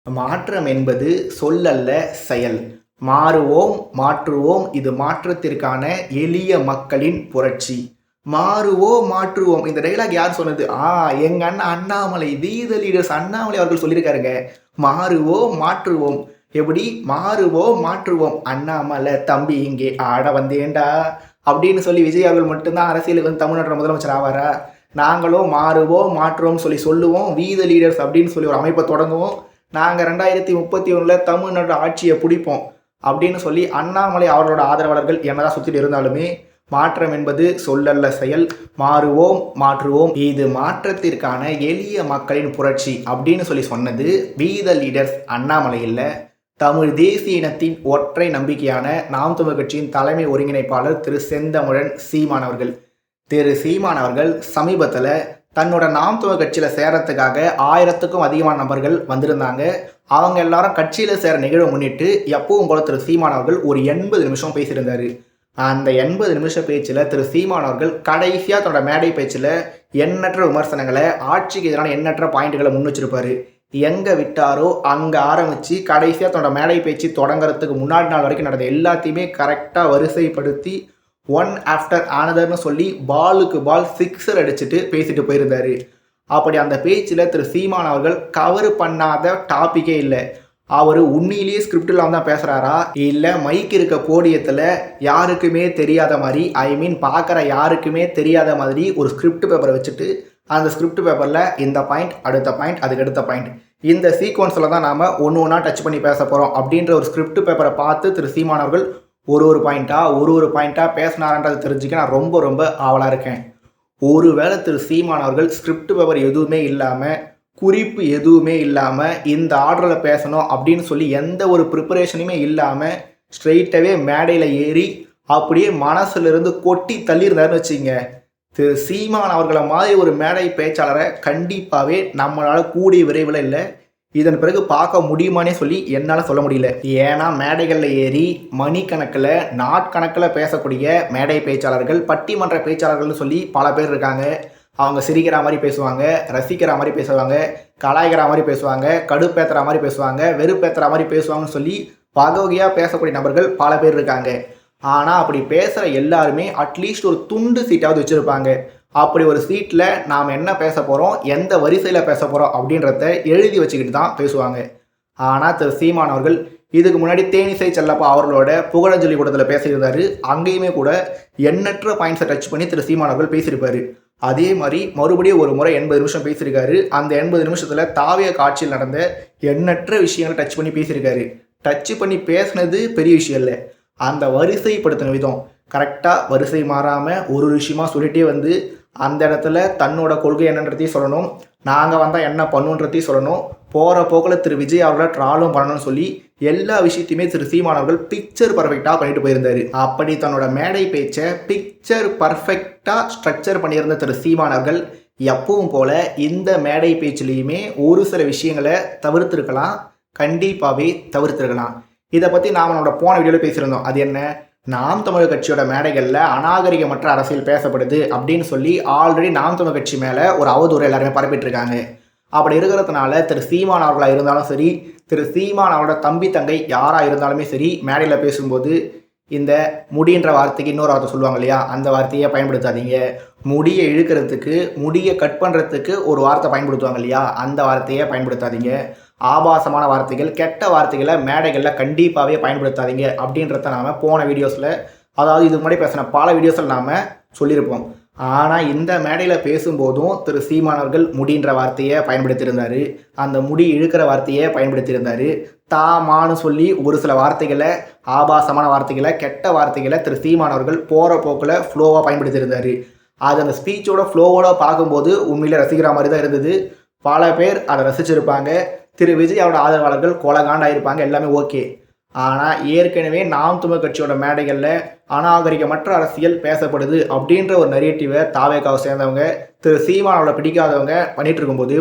மாற்றம் என்பது சொல்லல்ல செயல். மாறுவோம், மாற்றுவோம். இது மாற்றத்திற்கான எளிய மக்களின் புரட்சி. மாறுவோம், மாற்றுவோம். இந்த டயலாக் யார் சொன்னது? எங்க அண்ணன் அண்ணாமலை, தி லீடர்ஸ் அண்ணாமலை அவர்கள் சொல்லியிருக்காருங்க. மாறுவோம், மாற்றுவோம். எப்படி? மாறுவோம், மாற்றுவோம். அண்ணாமலை தம்பி இங்கே ஆட வந்தேன்டா அப்படின்னு சொல்லி விஜய் அவர்கள் மட்டும்தான் அரசியலுக்கு வந்து தமிழ்நாட்டோட முதலமைச்சர் ஆவாரா? நாங்களும் மாறுவோம், மாற்றுவோம் சொல்லி சொல்லுவோம். வி த லீடர்ஸ் அப்படின்னு சொல்லி ஒரு அமைப்பை தொடங்குவோம். நாங்கள் 2031 தமிழ்நாடு ஆட்சியை பிடிப்போம் அப்படின்னு சொல்லி அண்ணாமலை அவர்களோட ஆதரவாளர்கள் என்னதான் சுற்றிட்டு இருந்தாலுமே, மாற்றம் என்பது சொல்லல்ல செயல். மாறுவோம், மாற்றுவோம். இது மாற்றத்திற்கான எளிய மக்களின் புரட்சி அப்படின்னு சொல்லி சொன்னது வி த லீடர்ஸ் அண்ணாமலை இல்லை, தமிழ் தேசிய இனத்தின் ஒற்றை நம்பிக்கையான நாம் தமிழ் கட்சியின் தலைமை ஒருங்கிணைப்பாளர் திரு செந்தமிழன் சீமான் அவர்கள். திரு சீமான் அவர்கள் சமீபத்தில் தன்னோட நாம் தமிழ் கட்சியில் சேரத்துக்காக 1000க்கும் அதிகமான நபர்கள் வந்திருந்தாங்க. அவங்க எல்லாரும் கட்சியில் சேர நிகழ்வை முன்னிட்டு எப்பவும் போல திரு சீமான் அவர்கள் ஒரு 80 நிமிஷம் பேசியிருந்தார். அந்த 80 நிமிஷ பேச்சில் திரு சீமான் அவர்கள் கடைசியாக தன்னோட மேடை பேச்சில் எண்ணற்ற விமர்சனங்களை, ஆட்சிக்கு எதிரான எண்ணற்ற பாயிண்ட்டுகளை முன் வச்சிருப்பாரு. எங்கே விட்டாரோ அங்கே ஆரம்பித்து கடைசியாக தன்னோட மேடை பேச்சு தொடங்குறதுக்கு முன்னாடி நாள் வரைக்கும் நடந்த எல்லாத்தையுமே கரெக்டாக வரிசைப்படுத்தி ஒன் ஆஃப்டர் ஆனதர்னு சொல்லி பாலுக்கு பால் சிக்ஸர் அடிச்சுட்டு பேசிட்டு போயிருந்தாரு. அப்படி அந்த பேச்சில் திரு சீமான் அவர்கள் கவர் பண்ணாத டாப்பிக்கே இல்லை. அவர் உண்மையிலேயே ஸ்கிரிப்ட் இல்லாமல் தான் பேசுகிறாரா, இல்லை மைக் இருக்க போடியத்தில் யாருக்குமே தெரியாத மாதிரி, பார்க்குற யாருக்குமே தெரியாத மாதிரி ஒரு ஸ்கிரிப்ட் பேப்பரை வச்சுட்டு அந்த ஸ்கிரிப்ட் பேப்பரில் இந்த பாயிண்ட், அடுத்த பாயிண்ட், அதுக்கு அடுத்த பாயிண்ட், இந்த சீக்வன்ஸில் தான் நாம் ஒன்று ஒன்றா டச் பண்ணி பேச போகிறோம் அப்படின்ற ஒரு ஸ்கிரிப்ட் பேப்பரை பார்த்து திரு சீமான் அவர்கள் ஒரு பாயிண்ட்டாக பேசினாரன்றது தெரிஞ்சுக்க நான் ரொம்ப ரொம்ப ஆவலாக இருக்கேன். ஒருவேளை திரு சீமான் அவர்கள் ஸ்கிரிப்ட் பேப்பர் எதுவுமே இல்லாமல், குறிப்பு எதுவுமே இல்லாமல் இந்த ஆர்டரில் பேசணும் அப்படின்னு சொல்லி எந்த ஒரு ப்ரிப்பரேஷனுமே இல்லாமல் ஸ்ட்ரெயிட்டாகவே மேடையில் ஏறி அப்படியே மனசுலேருந்து கொட்டி தள்ளியிருந்தாருன்னு வச்சுங்க, திரு சீமான் அவர்களை மாதிரி ஒரு மேடை பேச்சாளரை கண்டிப்பாகவே நம்மளால் கூடிய விரைவில் இல்லை, இதன் பிறகு பார்க்க முடியுமானே சொல்லி என்னால் சொல்ல முடியல. ஏன்னா மேடைகளில் ஏறி மணிக்கணக்கில், நாட்கணக்கில் பேசக்கூடிய மேடை பேச்சாளர்கள், பட்டிமன்ற பேச்சாளர்கள்னு சொல்லி பல பேர் இருக்காங்க. அவங்க சிரிக்கிற மாதிரி பேசுவாங்க, ரசிக்கிற மாதிரி பேசுவாங்க, கலாய்க்கிற மாதிரி பேசுவாங்க, கடுப்பேற்றுற மாதிரி பேசுவாங்க, வெறுப்பேற்றுற மாதிரி பேசுவாங்கன்னு சொல்லி வகையாக பேசக்கூடிய நபர்கள் பல பேர் இருக்காங்க. ஆனால் அப்படி பேசுகிற எல்லாருமே அட்லீஸ்ட் ஒரு துண்டு சீட்டாவது வச்சுருப்பாங்க. அப்படி ஒரு சீட்டில் நாம் என்ன பேச போகிறோம், எந்த வரிசையில் பேச போகிறோம் அப்படின்றத எழுதி வச்சுக்கிட்டு தான் பேசுவாங்க. ஆனால் திரு சீமான் அவர்கள் இதுக்கு முன்னாடி தேனிசை செல்லப்பா அவர்களோட புகழஞ்சலி கூட்டத்தில் பேசியிருந்தார். அங்கேயுமே கூட எண்ணற்ற பாயிண்ட்ஸை டச் பண்ணி திரு சீமான் அவர்கள் பேசியிருப்பார். அதே மாதிரி மறுபடியும் ஒரு முறை 80 நிமிஷம் பேசியிருக்காரு. அந்த 80 நிமிஷத்தில் தாவிய காட்சியில் நடந்த எண்ணற்ற விஷயங்களை டச் பண்ணி பேசியிருக்காரு. டச் பண்ணி பேசினது பெரிய விஷயம் இல்லை, அந்த வரிசைப்படுத்தின விதம் கரெக்டாக வரிசை மாறாமல் ஒரு விஷயமா சொல்லிகிட்டே வந்து அந்த இடத்துல தன்னோட கொள்கை என்னன்றதையும் சொல்லணும், நாங்கள் வந்தால் என்ன பண்ணுன்றதையும் சொல்லணும், போகிற போக்கில் திரு விஜய் அவர்களை ட்ராலும் பண்ணணும்னு சொல்லி எல்லா விஷயத்தையுமே திரு சீமான் அவர்கள் பிக்சர் பர்ஃபெக்டாக பண்ணிட்டு போயிருந்தார். அப்படி தன்னோட மேடை பேச்சை பிக்சர் பர்ஃபெக்டாக ஸ்ட்ரக்சர் பண்ணியிருந்த திரு சீமான் அவர்கள் எப்பவும் போல் இந்த மேடை பேச்சிலையுமே ஒரு சில விஷயங்களை தவிர்த்திருக்கலாம், கண்டிப்பாகவே தவிர்த்திருக்கலாம். இதை பற்றி நாம் நம்மளோட போன வீடியோவில் பேசியிருந்தோம். அது என்ன, நாம் தமிழர் கட்சியோட மேடைகளில் அநாகரிகமற்ற அரசியல் பேசப்படுது அப்படின்னு சொல்லி ஆல்ரெடி நாம் தமிழர் கட்சி மேலே ஒரு அவதூறு எல்லாருமே பரப்பிட்டுருக்காங்க. அப்படி இருக்கிறதுனால திரு சீமான் அவர்களாக இருந்தாலும் சரி, திரு சீமான் அவரோட தம்பி தங்கை யாராக இருந்தாலுமே சரி, மேடையில் பேசும்போது இந்த முடின்ற வார்த்தைக்கு இன்னொரு வார்த்தை சொல்லுவாங்க இல்லையா, அந்த வார்த்தையை பயன்படுத்தாதீங்க. முடியை இழுக்கிறதுக்கு, முடியை கட் பண்ணுறதுக்கு ஒரு வார்த்தை பயன்படுத்துவாங்க இல்லையா, அந்த வார்த்தையை பயன்படுத்தாதீங்க. ஆபாசமான வார்த்தைகள், கெட்ட வார்த்தைகளை மேடைகளில் கண்டிப்பாகவே பயன்படுத்தாதீங்க அப்படின்றத நாம் போன வீடியோஸில், அதாவது இதுக்கு முன்னாடி பேசின பல வீடியோஸில் நாம் சொல்லியிருப்போம். ஆனால் இந்த மேடையில் பேசும்போதும் திரு சீமான் அவர்கள் முடின்ற வார்த்தையை பயன்படுத்தியிருந்தார், அந்த முடி இழுக்கிற வார்த்தையை பயன்படுத்தியிருந்தார். தாமானு சொல்லி ஒரு சில வார்த்தைகளை, ஆபாசமான வார்த்தைகளை, கெட்ட வார்த்தைகளை திரு சீமான் அவர்கள் போகிற போக்கில் ஃப்ளோவாக பயன்படுத்தியிருந்தார். அது அந்த ஸ்பீச்சோட ஃப்ளோவோட பார்க்கும்போது உண்மையிலே ரசிக்கிற மாதிரி தான் இருந்தது. பல பேர் அதை ரசிச்சிருப்பாங்க. திரு விஜய் அவரோட ஆதரவாளர்கள் கொலகாண்டாயிருப்பாங்க, எல்லாமே ஓகே. ஆனால் ஏற்கனவே நாம் தமிழ் கட்சியோட மேடைகளில் அநாகரிகமற்ற அரசியல் பேசப்படுது அப்படின்ற ஒரு நரேட்டிவை தாவேக்காவை சேர்ந்தவங்க, திரு சீமான் அவர்களை பிடிக்காதவங்க பண்ணிட்டு இருக்கும்போது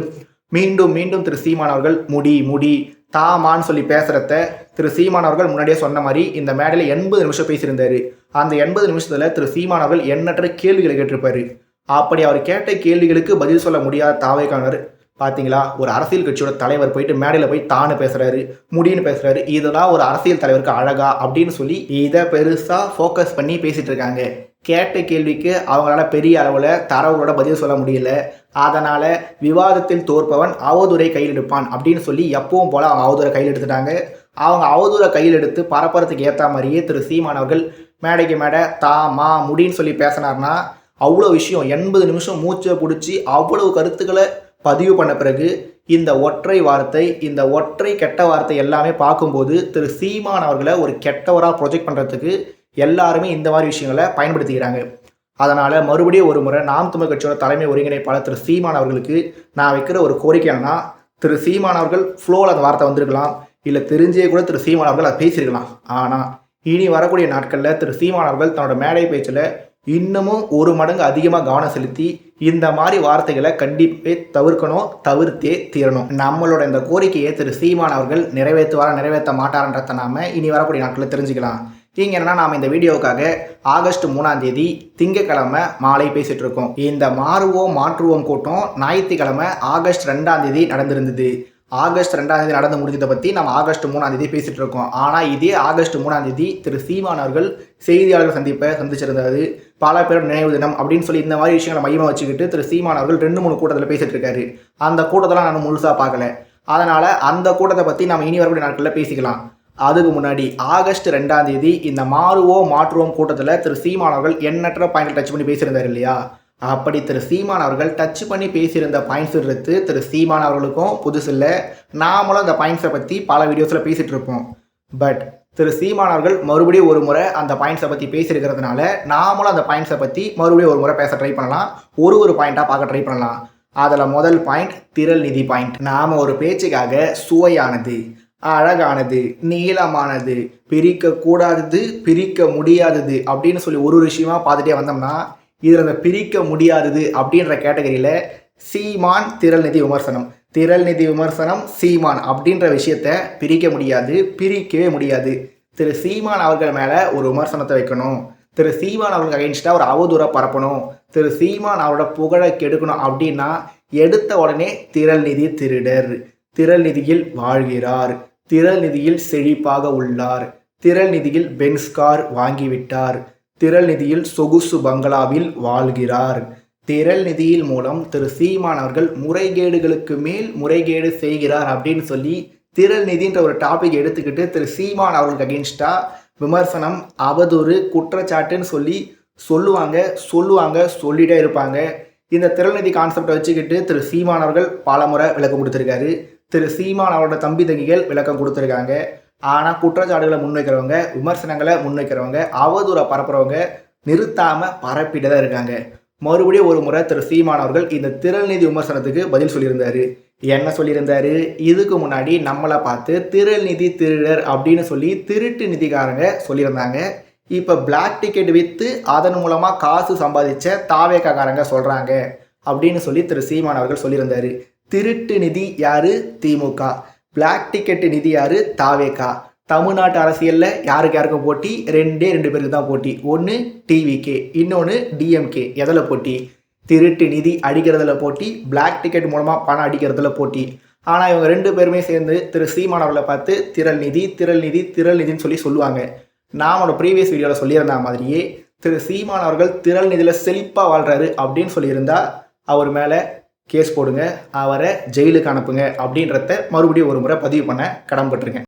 மீண்டும் மீண்டும் திரு சீமான் அவர்கள் முடி தாமான்னு சொல்லி பேசுகிறத திரு சீமான் அவர்கள் முன்னாடியே சொன்ன மாதிரி இந்த மேடையில் 80 நிமிஷம் பேசியிருந்தார். அந்த 80 நிமிஷத்தில் திரு சீமான் அவர்கள் எண்ணற்ற கேள்விகளை கேட்டிருப்பார். அப்படி அவர் கேட்ட கேள்விகளுக்கு பதில் சொல்ல முடியாத தாவேக்கானர் பார்த்தீங்களா, ஒரு அரசியல் கட்சியோட தலைவர் போயிட்டு மேடையில் போய் தானு பேசுறாரு, முடின்னு பேசுறாரு. இதெல்லாம் ஒரு அரசியல் தலைவருக்கு அழகா அப்படின்னு சொல்லி இதை பெருசா ஃபோக்கஸ் பண்ணி பேசிட்டு இருக்காங்க. கேட்ட கேள்விக்கு அவங்களால பெரிய அளவில் தரவுகளோட பதில் சொல்ல முடியல. அதனால விவாதத்தில் தோற்பவன் அவதூறை கையில் எடுப்பான் அப்படின்னு சொல்லி எப்பவும் போல அவங்க அவதூறை கையில் எடுத்துட்டாங்க. அவங்க அவதூறை கையில் எடுத்து பரப்புறதுக்கு ஏற்ற மாதிரியே திரு சீமான் அவர்கள் மேடைக்கு மேடை தா மா முடின்னு சொல்லி பேசினார்னா அவ்வளோ விஷயம் 80 நிமிஷம் மூச்சை பிடிச்சி அவ்வளவு கருத்துக்களை பதிவு பண்ண பிறகு இந்த ஒற்றை வார்த்தை, இந்த ஒற்றை கெட்ட வார்த்தை எல்லாமே பார்க்கும்போது திரு சீமான் அவர்களை ஒரு கெட்டவராக ப்ரொஜெக்ட் பண்ணுறதுக்கு எல்லாருமே இந்த மாதிரி விஷயங்களை பயன்படுத்திக்கிறாங்க. அதனால் மறுபடியும் ஒரு முறை நாம் தமிழ் கட்சியோட தலைமை ஒருங்கிணைப்பாளர் திரு சீமான் அவர்களுக்கு நான் வைக்கிற ஒரு கோரிக்கை என்னன்னா, திரு சீமான் அவர்கள் ஃப்ளோவில் அந்த வார்த்தை வந்திருக்கலாம், இல்லை தெரிஞ்சே கூட திரு சீமான் அவர்கள் அதை பேசியிருக்கலாம். ஆனால் இனி வரக்கூடிய நாட்களில் திரு சீமான் அவர்கள் தன்னோட மேடை பேச்சில் இன்னமும் 1 மடங்கு அதிகமாக கவனம் செலுத்தி இந்த மாதிரி வார்த்தைகளை கண்டிப்பாக தவிர்க்கணும், தவிர்த்தே தீரணும். நம்மளோட இந்த கோரிக்கையை திரு சீமான் அவர்கள் நிறைவேற்ற மாட்டார்ன்றதை நாம இனி வரக்கூடிய நாட்களில் தெரிஞ்சுக்கலாம். இங்கே என்னன்னா, நாம் இந்த வீடியோவுக்காக ஆகஸ்ட் 3ஆம் தேதி திங்கக்கிழமை மாலை பேசிட்டு இருக்கோம். இந்த மாறுவோம் மாற்றுவோம் கூட்டம் ஞாயிற்றுக்கிழமை ஆகஸ்ட் 2ஆம் தேதி நடந்திருந்தது. ஆகஸ்ட் 2ஆம் தேதி நடந்து முடிஞ்சதை பற்றி நம்ம ஆகஸ்ட் 3ஆம் தேதி பேசிட்டு இருக்கோம். ஆனால் இதே ஆகஸ்ட் 3ஆம் தேதி திரு சீமான் அவர்கள் செய்தியாளர்கள் சந்திச்சிருந்தாரு. பல பேரோட நினைவு தினம் அப்படின்னு சொல்லி இந்த மாதிரி விஷயங்களை மையமாக வச்சுக்கிட்டு திரு சீமான் அவர்கள் 2-3 கூட்டத்தில் பேசிட்டு இருக்காரு. அந்த கூட்டத்தெல்லாம் நான் முழுசாக பார்க்கல. அதனால அந்த கூட்டத்தை பற்றி நம்ம இனி வரக்கூடிய நாட்களில் பேசிக்கலாம். அதுக்கு முன்னாடி ஆகஸ்ட் 2ஆம் தேதி இந்த மாறுவோம் மாற்றுவோம் கூட்டத்தில் திரு சீமான் அவர்கள் எண்ணற்ற பாயிண்ட் டச் பண்ணி பேசியிருந்தார் இல்லையா? அப்படி திரு சீமான் அவர்கள் டச் பண்ணி பேசியிருந்த பாயிண்ட்ஸ் எடுத்து திரு சீமான் அவர்களுக்கும் புதுசு இல்லை. நாமளும் அந்த பாயிண்ட்ஸை பற்றி பல வீடியோஸில் பேசிகிட்டு இருப்போம். பட் திரு சீமான் அவர்கள் மறுபடியும் ஒரு முறை அந்த பாயிண்ட்ஸை பற்றி பேசியிருக்கிறதுனால நாமளும் அந்த பாயிண்ட்ஸை பற்றி மறுபடியும் ஒரு முறை பேச ட்ரை பண்ணலாம். ஒரு பாயிண்ட்டாக பார்க்க ட்ரை பண்ணலாம். அதில் முதல் பாயிண்ட் திரள் நிதி பாயிண்ட். நாம் ஒரு பேச்சுக்காக சுவையானது, அழகானது, நீளமானது, பிரிக்கக்கூடாதது, பிரிக்க முடியாதது அப்படின்னு சொல்லி ஒரு விஷயமா பார்த்துட்டே வந்தோம்னா இதில் அந்த பிரிக்க முடியாதது அப்படின்ற கேட்டகரியில் சீமான் திரள் நிதி விமர்சனம் சீமான் அப்படின்ற விஷயத்த பிரிக்க முடியாது, பிரிக்கவே முடியாது. திரு சீமான் அவர்கள் மேலே ஒரு விமர்சனத்தை வைக்கணும், திரு சீமான் அவர்களுக்கு அகைன்ஸ்டாக ஒரு அவதூறை பரப்பணும், திரு சீமான் அவரோட புகழை கெடுக்கணும் அப்படின்னா எடுத்த உடனே திரள் நிதி திருடர், திரள் நிதியில் வாழ்கிறார், திரள் நிதியில் செழிப்பாக உள்ளார், திரள் நிதியில் பென்ஸ் கார் வாங்கிவிட்டார், திரள் நிதியில் சொகுசு பங்களாவில் வாழ்கிறார், திரள் நிதியில் மூலம் திரு சீமான் அவர்கள் முறைகேடுகளுக்கு மேல் முறைகேடு செய்கிறார் அப்படின்னு சொல்லி திரள் நிதின்ற ஒரு டாபிக் எடுத்துக்கிட்டு திரு சீமான் அவர்களுக்கு அகெயின்ஸ்டா விமர்சனம், அவதூறு, குற்றச்சாட்டுன்னு சொல்லி சொல்லிட்டே இருப்பாங்க. இந்த திரள் நிதி கான்செப்டை வச்சுக்கிட்டு திரு சீமான் அவர்கள் பல முறை விளக்கம் கொடுத்துருக்காரு. திரு சீமான் அவரோட தம்பி தங்கிகள் விளக்கம் கொடுத்துருக்காங்க. ஆனால் குற்றச்சாட்டுகளை முன்வைக்கிறவங்க, விமர்சனங்களை முன்வைக்கிறவங்க, அவதூறை பரப்புறவங்க நிறுத்தாமல் பரப்பிட்டு தான் இருக்காங்க. மறுபடியும் ஒரு முறை திரு சீமான் அவர்கள் இந்த திரள் நிதி விமர்சனத்துக்கு பதில் சொல்லியிருந்தாரு. என்ன சொல்லியிருந்தாரு? இதுக்கு முன்னாடி நம்மளை பார்த்து திரள் நிதி திருடர் அப்படின்னு சொல்லி திருட்டு நிதிக்காரங்க சொல்லியிருந்தாங்க. இப்போ பிளாக் டிக்கெட் விற்று அதன் மூலமாக காசு சம்பாதிச்ச தாவேக்காரங்க சொல்கிறாங்க அப்படின்னு சொல்லி திரு சீமான் அவர்கள் சொல்லியிருந்தாரு. திருட்டு நிதி யாரு? திமுக. பிளாக் டிக்கெட்டு நிதி யாரு? தாவேக்கா. தமிழ்நாட்டு அரசியலில் யாருக்கும் போட்டி? 2 பேருக்கு தான் போட்டி. ஒன்று டிவிகே, இன்னொன்று டிஎம்கே. எதில் போட்டி? திருட்டு நிதி அடிக்கிறதுல போட்டி, பிளாக் டிக்கெட் மூலமாக பணம் அடிக்கிறதுல போட்டி. ஆனால் இவங்க 2 பேருமே சேர்ந்து திரு சீமான் அவர்களை பார்த்து திரள் நிதின்னு சொல்லுவாங்க. நான் ப்ரீவியஸ் வீடியோவில் சொல்லியிருந்த மாதிரியே திரு சீமான் அவர்கள் திரள் நிதியில் செழிப்பாக வாழ்கிறாரு அப்படின்னு சொல்லியிருந்தா அவர் மேலே கேஸ் போடுங்க, அவரை ஜெயிலுக்கு அனுப்புங்க அப்படின்றத மறுபடியும் ஒரு முறை பதிவு பண்ண கடமைப்பட்டிருக்கேன்.